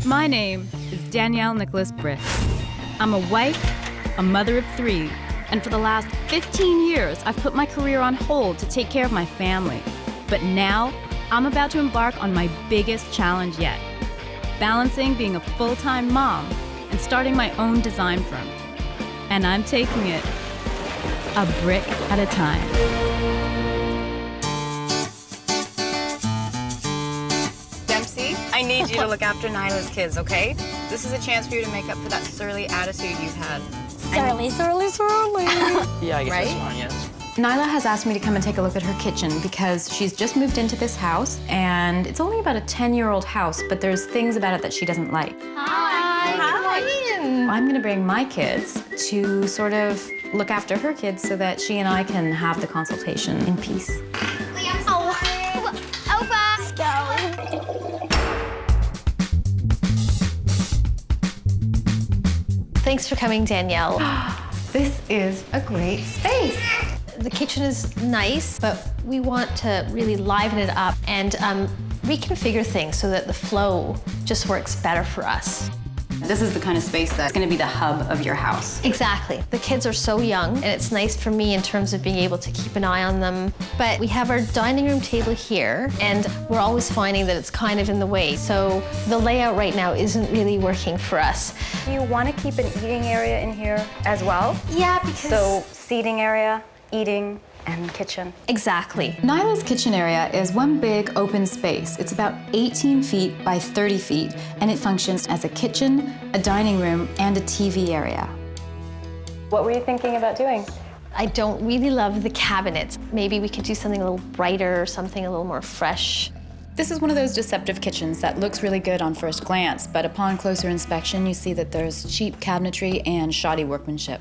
My name is Danielle Bryk. I'm a wife, a mother of 3, and for the last 15 years, I've put my career on hold to take care of my family. But now, I'm about to embark on my biggest challenge yet, balancing being a full-time mom and starting my own design firm. And I'm taking it a brick at a time. I need you to look after Naela's kids, okay? This is a chance for you to make up for that surly attitude you've had. Surly. Yeah, I guess Right? that's fine, yes. Naela has asked me to come and take a look at her kitchen because she's just moved into this house and it's only about a 10-year-old house, but there's things about it that she doesn't like. Hi. I'm gonna bring my kids to sort of look after her kids so that she and I can have the consultation in peace. Let's go. Thanks for coming, Danielle. This is a great space. The kitchen is nice, but we want to really liven it up and reconfigure things so that the flow just works better for us. This is the kind of space that's gonna be the hub of your house. Exactly. The kids are so young, and it's nice for me in terms of being able to keep an eye on them. But we have our dining room table here, and we're always finding that it's kind of in the way. So the layout right now isn't really working for us. Do you want to keep an eating area in here as well? Yeah, because... So seating area, eating, and kitchen. Exactly. Naela's kitchen area is one big open space. It's about 18 feet by 30 feet, and it functions as a kitchen, a dining room, and a TV area. What were you thinking about doing? I don't really love the cabinets. Maybe we could do something a little brighter, something a little more fresh. This is one of those deceptive kitchens that looks really good on first glance, but upon closer inspection, you see that there's cheap cabinetry and shoddy workmanship.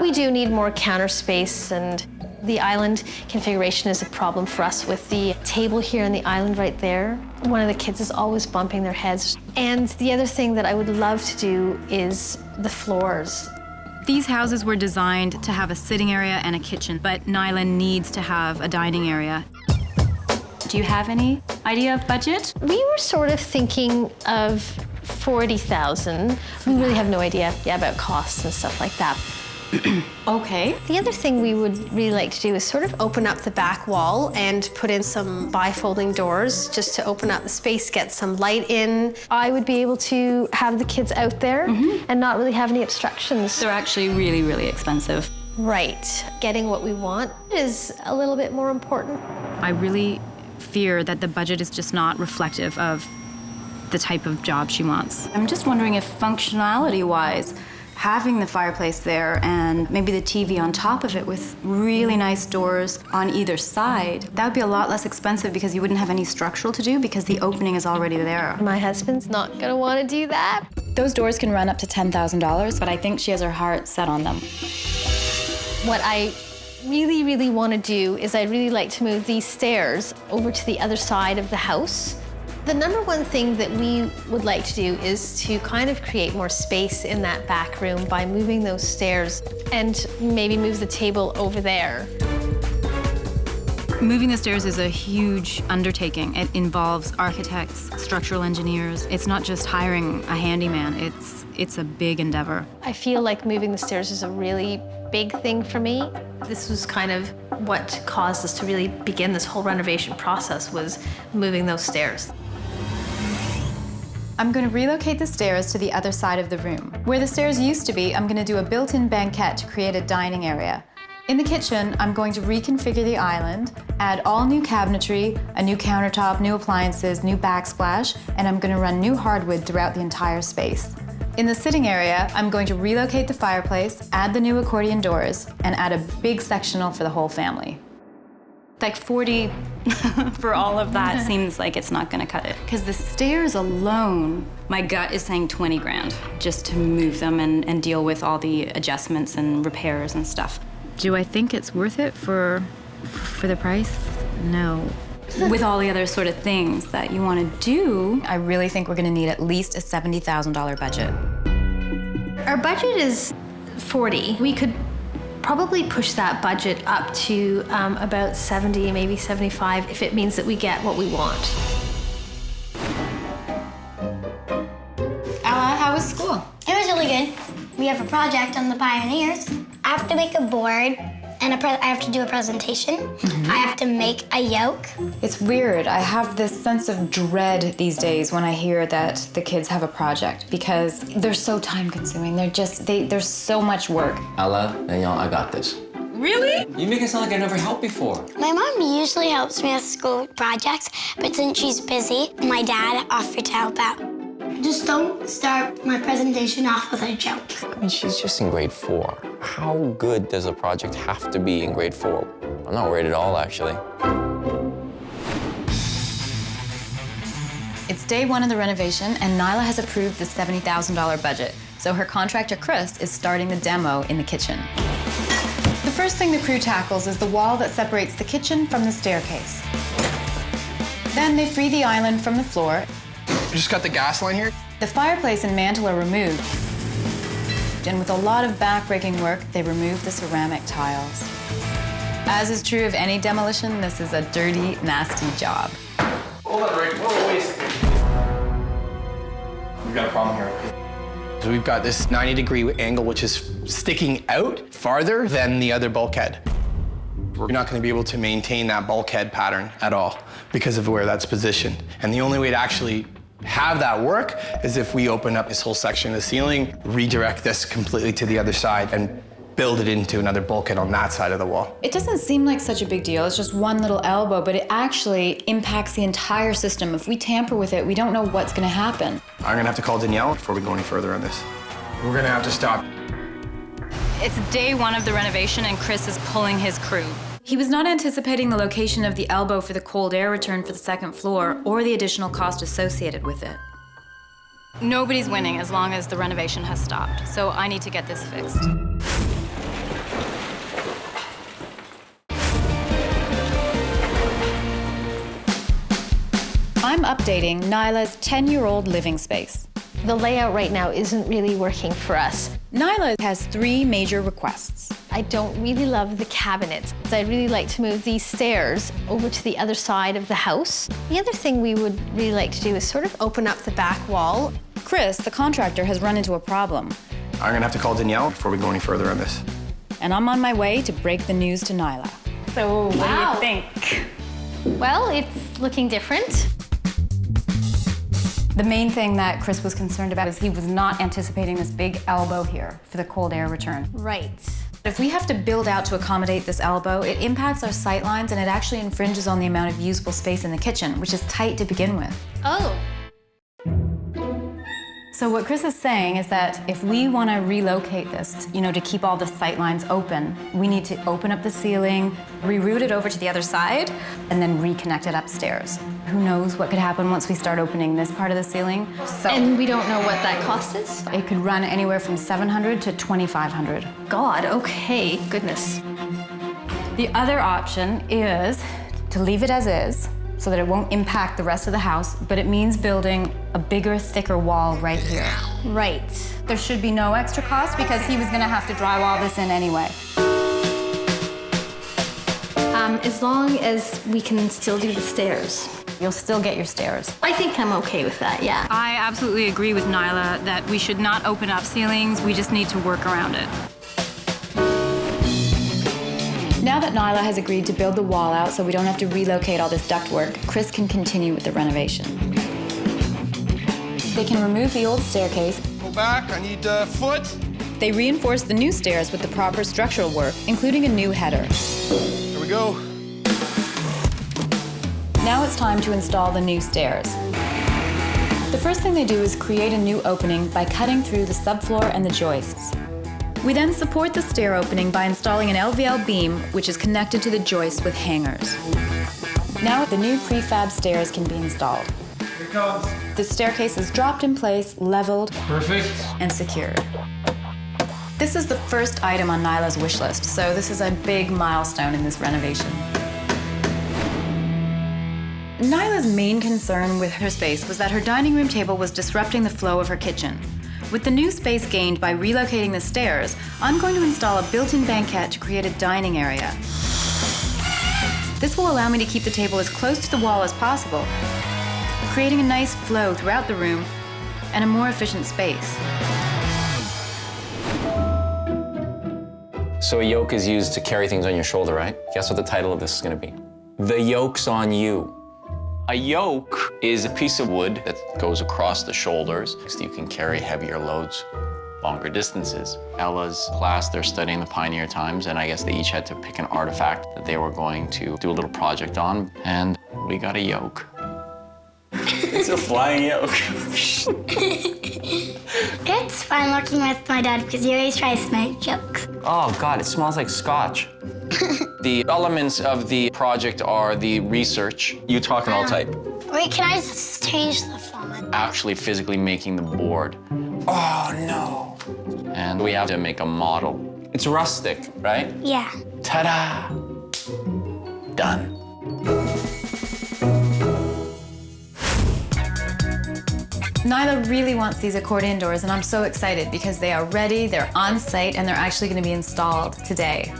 We do need more counter space, and the island configuration is a problem for us with the table here and the island right there. One of the kids is always bumping their heads. And the other thing that I would love to do is the floors. These houses were designed to have a sitting area and a kitchen, but Naela needs to have a dining area. Do you have any idea of budget? We were sort of thinking of 40,000. We really have no idea about costs and stuff like that. Okay. The other thing we would really like to do is sort of open up the back wall and put in some bifolding doors just to open up the space, get some light in. I would be able to have the kids out there and not really have any obstructions. They're actually really, really expensive. Right. Getting what we want is a little bit more important. I really fear that the budget is just not reflective of the type of job she wants. I'm just wondering if functionality-wise, having the fireplace there and maybe the TV on top of it with really nice doors on either side, that would be a lot less expensive because you wouldn't have any structural to do because the opening is already there. My husband's not gonna wanna do that. Those doors can run up to $10,000, but I think she has her heart set on them. What I really, really wanna do is I'd really like to move these stairs over to the other side of the house. The number one thing that we would like to do is to kind of create more space in that back room by moving those stairs and maybe move the table over there. Moving the stairs is a huge undertaking. It involves architects, structural engineers. It's not just hiring a handyman, it's a big endeavor. I feel like moving the stairs is a really big thing for me. This was kind of what caused us to really begin this whole renovation process, was moving those stairs. I'm going to relocate the stairs to the other side of the room. Where the stairs used to be, I'm going to do a built-in banquette to create a dining area. In the kitchen, I'm going to reconfigure the island, add all new cabinetry, a new countertop, new appliances, new backsplash, and I'm going to run new hardwood throughout the entire space. In the sitting area, I'm going to relocate the fireplace, add the new accordion doors, and add a big sectional for the whole family. Like 40 for all of that seems like it's not gonna cut it. Because the stairs alone, my gut is saying 20 grand just to move them and deal with all the adjustments and repairs and stuff. Do I think it's worth it for the price? No. With all the other sort of things that you wanna do, I really think we're gonna need at least a $70,000 budget. Our budget is 40. We could probably push that budget up to about 70, maybe 75, if it means that we get what we want. was school? It was really good. We have a project on the pioneers. I have to make a board, and I have to do a presentation. I have to make a yoke. It's weird. I have this sense of dread these days when I hear that the kids have a project because they're so time-consuming. There's so much work. Naela, Danielle, I got this. Really? You make it sound like I never helped before. My mom usually helps me with school projects, but since she's busy, my dad offered to help out. Just don't start my presentation off with a joke. I mean, she's just in grade 4. How good does a project have to be in grade 4? I'm not worried at all, actually. It's day 1 of the renovation, and Naela has approved the $70,000 budget. So her contractor, Chris, is starting the demo in the kitchen. The first thing the crew tackles is the wall that separates the kitchen from the staircase. Then they free the island from the floor. You just got the gas line here? The fireplace and mantle are removed. And with a lot of back-breaking work, they remove the ceramic tiles. As is true of any demolition, this is a dirty, nasty job. Hold on, Rick. Whoa, wait a second. We've got a problem here. So we've got this 90-degree angle, which is sticking out farther than the other bulkhead. We're not going to be able to maintain that bulkhead pattern at all because of where that's positioned. And the only way to actually have that work is if we open up this whole section of the ceiling, redirect this completely to the other side, and build it into another bulkhead on that side of the wall. It doesn't seem like such a big deal. It's just one little elbow, but it actually impacts the entire system. If we tamper with it, we don't know what's going to happen. I'm going to have to call Danielle before we go any further on this. We're going to have to stop. It's day 1 of the renovation, and Chris is pulling his crew. He was not anticipating the location of the elbow for the cold air return for the second floor or the additional cost associated with it. Nobody's winning as long as the renovation has stopped, so I need to get this fixed. I'm updating Naela's 10-year-old living space. The layout right now isn't really working for us. Naela has 3 major requests. I don't really love the cabinets. I'd really like to move these stairs over to the other side of the house. The other thing we would really like to do is sort of open up the back wall. Chris, the contractor, has run into a problem. I'm going to have to call Danielle before we go any further on this. And I'm on my way to break the news to Naela. So what Wow. do you think? Well, it's looking different. The main thing that Chris was concerned about is he was not anticipating this big elbow here for the cold air return. Right. If we have to build out to accommodate this elbow, it impacts our sight lines and it actually infringes on the amount of usable space in the kitchen, which is tight to begin with. Oh. So what Chris is saying is that if we want to relocate this, to keep all the sight lines open, we need to open up the ceiling, reroute it over to the other side, and then reconnect it upstairs. Who knows what could happen once we start opening this part of the ceiling? So And we don't know what that cost is? it could run anywhere from $700 to $2,500. God, okay, goodness. The other option is to leave it as is, so that it won't impact the rest of the house, but it means building a bigger, thicker wall right here. Right. There should be no extra cost because he was gonna have to drywall this in anyway. As long as we can still do the stairs. You'll still get your stairs. I think I'm okay with that, yeah. I absolutely agree with Naela that we should not open up ceilings. We just need to work around it. Now that Naela has agreed to build the wall out so we don't have to relocate all this ductwork, Chris can continue with the renovation. They can remove the old staircase. Go back, I need a foot. They reinforce the new stairs with the proper structural work, including a new header. Here we go. Now it's time to install the new stairs. The first thing they do is create a new opening by cutting through the subfloor and the joists. We then support the stair opening by installing an LVL beam, which is connected to the joist with hangers. Now the new prefab stairs can be installed. Here it comes. The staircase is dropped in place, leveled, Perfect. and secured. This is the first item on Naela's wish list, so this is a big milestone in this renovation. Naela's main concern with her space was that her dining room table was disrupting the flow of her kitchen. With the new space gained by relocating the stairs, I'm going to install a built-in banquette to create a dining area. This will allow me to keep the table as close to the wall as possible, creating a nice flow throughout the room and a more efficient space. So a yoke is used to carry things on your shoulder, right? Guess what the title of this is gonna be? The yoke's on you. A yoke is a piece of wood that goes across the shoulders so you can carry heavier loads longer distances. Ella's class, they're studying the pioneer times, and I guess they each had to pick an artifact that they were going to do a little project on, and we got a yoke. It's a flying yoke. It's fun working with my dad because he always tries to make jokes. Oh God, it smells like scotch. The elements of the project are the research. You talking all type. Wait, can I just change the font? Actually physically making the board. Oh no. And we have to make a model. It's rustic, right? Yeah. Ta-da! Done. Naela really wants these accordion doors, and I'm so excited because they are ready, they're on site, and they're actually going to be installed today.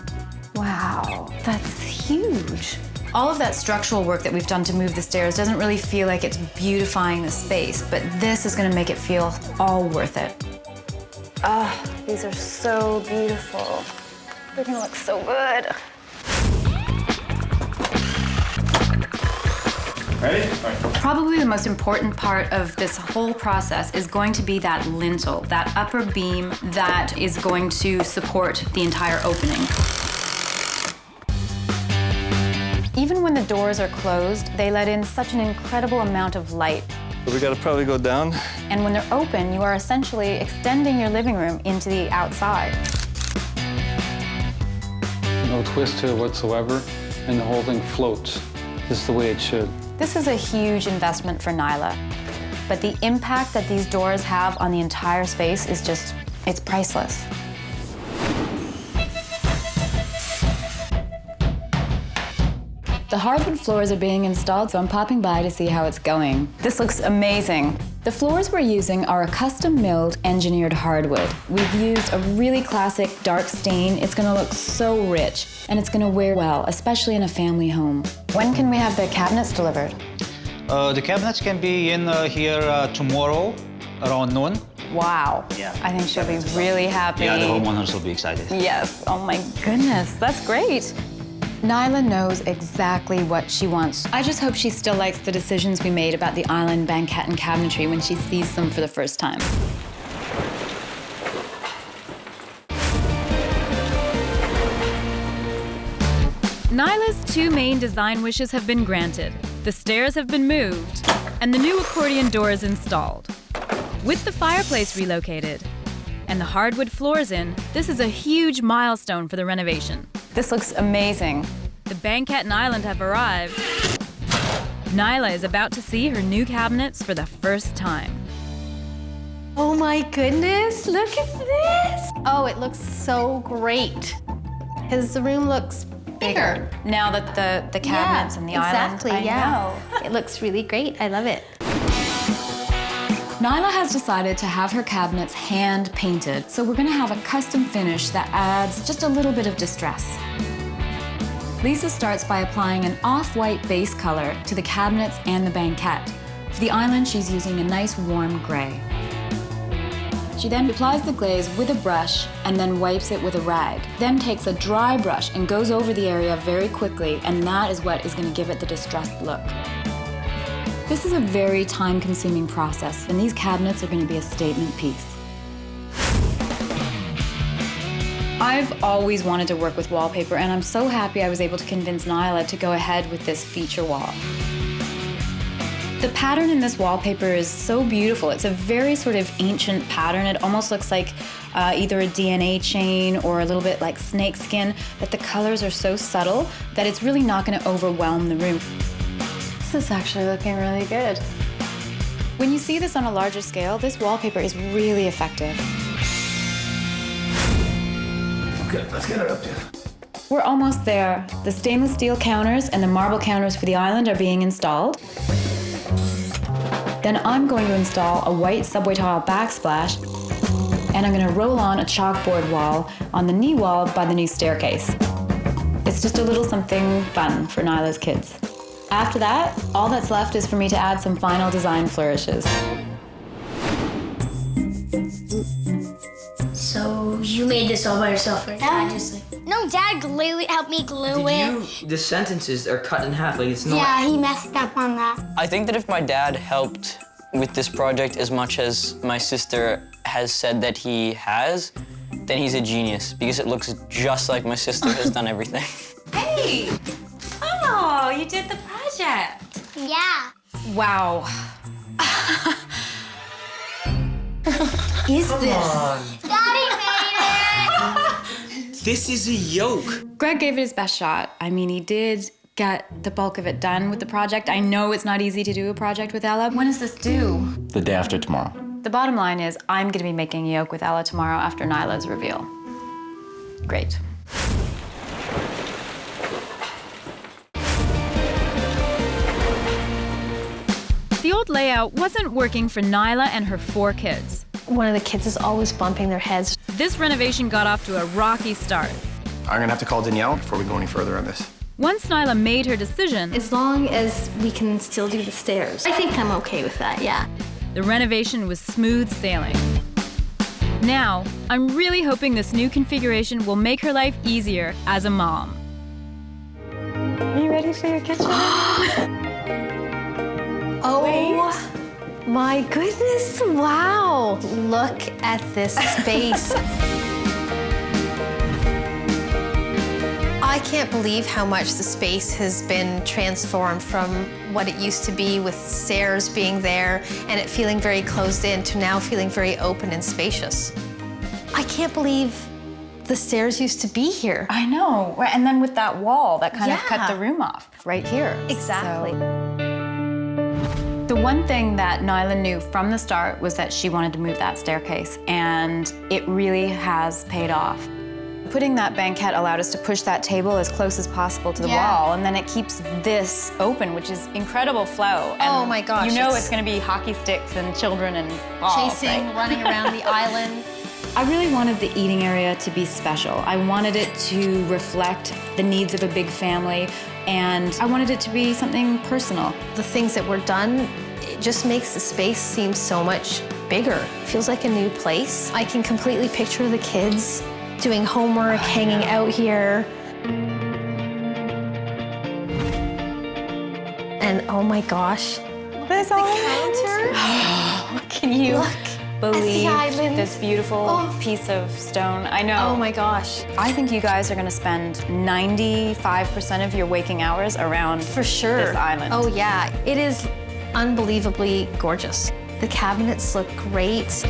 Wow, that's huge. All of that structural work that we've done to move the stairs doesn't really feel like it's beautifying the space, but this is going to make it feel all worth it. Oh, these are so beautiful. They're gonna look so good. Ready? Probably the most important part of this whole process is going to be that lintel, that upper beam that is going to support the entire opening. Even when the doors are closed, they let in such an incredible amount of light. We gotta probably go down. And when they're open, you are essentially extending your living room into the outside. No twist to it whatsoever, and the whole thing floats just the way it should. This is a huge investment for Naela, but the impact that these doors have on the entire space is just, it's priceless. The hardwood floors are being installed, so I'm popping by to see how it's going. This looks amazing. The floors we're using are a custom milled, engineered hardwood. We've used a really classic dark stain. It's gonna look so rich, and it's gonna wear well, especially in a family home. When can we have the cabinets delivered? The cabinets can be in here tomorrow around noon. Wow. Yeah. I think she'll be really happy. Yeah, the homeowners will be excited. Yes. Oh my goodness, that's great. Naela knows exactly what she wants. I just hope she still likes the decisions we made about the island banquette and cabinetry when she sees them for the first time. Naela's two main design wishes have been granted. The stairs have been moved, and the new accordion door is installed. With the fireplace relocated and the hardwood floors in, this is a huge milestone for the renovation. This looks amazing. The banquette and island have arrived. Naela is about to see her new cabinets for the first time. Oh my goodness, look at this. Oh, it looks so great. Because the room looks bigger. Now that the cabinets and the exactly, island, I know. It looks really great, I love it. Naela has decided to have her cabinets hand painted, so we're gonna have a custom finish that adds just a little bit of distress. Lisa starts by applying an off-white base color to the cabinets and the banquette. For the island, she's using a nice warm gray. She then applies the glaze with a brush and then wipes it with a rag. Then takes a dry brush and goes over the area very quickly, and that is what is gonna give it the distressed look. This is a very time-consuming process, and these cabinets are going to be a statement piece. I've always wanted to work with wallpaper, and I'm so happy I was able to convince Naela to go ahead with this feature wall. The pattern in this wallpaper is so beautiful. It's a very sort of ancient pattern. It almost looks like either a DNA chain or a little bit like snakeskin, but the colors are so subtle that it's really not going to overwhelm the room. This is actually looking really good. When you see this on a larger scale, this wallpaper is really effective. Okay, let's get it up there. We're almost there. The stainless steel counters and the marble counters for the island are being installed. Then I'm going to install a white subway tile backsplash, and I'm going to roll on a chalkboard wall on the knee wall by the new staircase. It's just a little something fun for Naela's kids. After that, all that's left is for me to add some final design flourishes. You made this all by yourself, right? No, Dad helped me glue it. The sentences are cut in half, like it's not... Yeah, he messed up on that. I think that if my dad helped with this project as much as my sister has said that he has, then he's a genius, because it looks just like my sister has done everything. Hey! Oh, you did the project. Yeah. Wow. Is this? Daddy made it! This is a yoke. Greg gave it his best shot. I mean, he did get the bulk of it done with the project. I know it's not easy to do a project with Ella. When is this due? The day after tomorrow. The bottom line is I'm gonna be making a yoke with Ella tomorrow after Naela's reveal. Great. The old layout wasn't working for Naela and her 4 kids. One of the kids is always bumping their heads. This renovation got off to a rocky start. I'm gonna have to call Danielle before we go any further on this. Once Naela made her decision, As long as we can still do the stairs, I think I'm okay with that, yeah. the renovation was smooth sailing. Now, I'm really hoping this new configuration will make her life easier as a mom. Are you ready for your kitchen? Oh my goodness, wow. Look at this space. I can't believe how much the space has been transformed from what it used to be with stairs being there and it feeling very closed in to now feeling very open and spacious. I can't believe the stairs used to be here. I know, and then with that wall that kind of cut the room off right here. Exactly. The one thing that Naela knew from the start was that she wanted to move that staircase, and it really has paid off. Putting that banquette allowed us to push that table as close as possible to the wall, and then it keeps this open, which is incredible flow. And oh my gosh. You know it's gonna be hockey sticks and children and balls, chasing, right? running around the island. I really wanted the eating area to be special. I wanted it to reflect the needs of a big family, and I wanted it to be something personal. The things that were done, it just makes the space seem so much bigger. It feels like a new place. I can completely picture the kids doing homework, hanging out here. And oh my gosh, There's the counter. Can you believe island. this beautiful piece of stone? I know. Oh my gosh. I think you guys are gonna spend 95% of your waking hours around For sure. this island. Oh yeah, it is unbelievably gorgeous. The cabinets look great.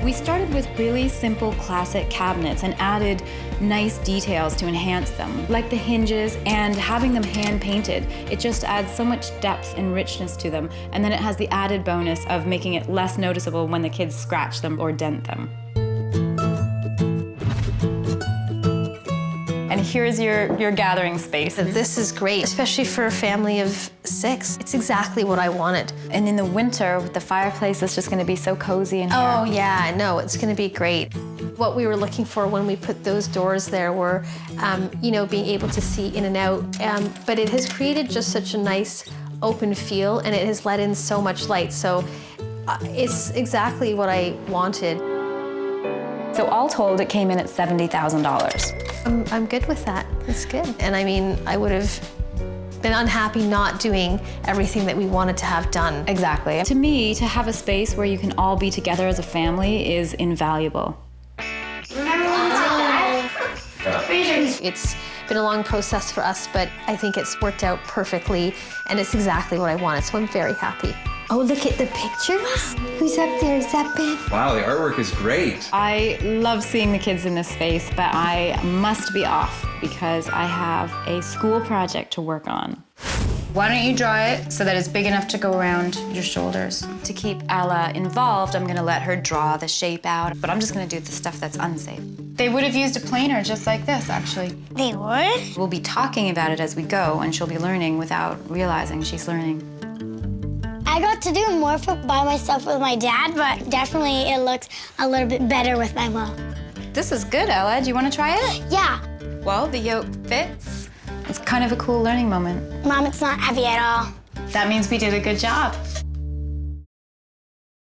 We started with really simple classic cabinets and added nice details to enhance them, like the hinges and having them hand painted. It just adds so much depth and richness to them, and then it has the added bonus of making it less noticeable when the kids scratch them or dent them. And here's your gathering space. This is great, especially for a family of 6. It's exactly what I wanted. And in the winter, with the fireplace, it's just gonna be so cozy in here. Oh yeah, no, it's gonna be great. What we were looking for when we put those doors there were, you know, being able to see in and out. But it has created just such a nice open feel, and it has let in so much light. So it's exactly what I wanted. So all told, it came in at $70,000. I'm good with that. It's good. And I mean, I would have been unhappy not doing everything that we wanted to have done. Exactly. To me, to have a space where you can all be together as a family is invaluable. It's been a long process for us, but I think it's worked out perfectly, and it's exactly what I wanted, so I'm very happy. Oh, look at the pictures. Who's up there? Is that Ben? Wow, the artwork is great. I love seeing the kids in this space, but I must be off because I have a school project to work on. Why don't you draw it so that it's big enough to go around your shoulders? To keep Ella involved, I'm gonna let her draw the shape out, but I'm just gonna do the stuff that's unsafe. They would have used a planer just like this, actually. They would? We'll be talking about it as we go, and she'll be learning without realizing she's learning. I got to do more by myself with my dad, but definitely it looks a little bit better with my mom. This is good, Ella. Do you want to try it? Yeah. Well, the yoke fits. It's kind of a cool learning moment. Mom, it's not heavy at all. That means we did a good job.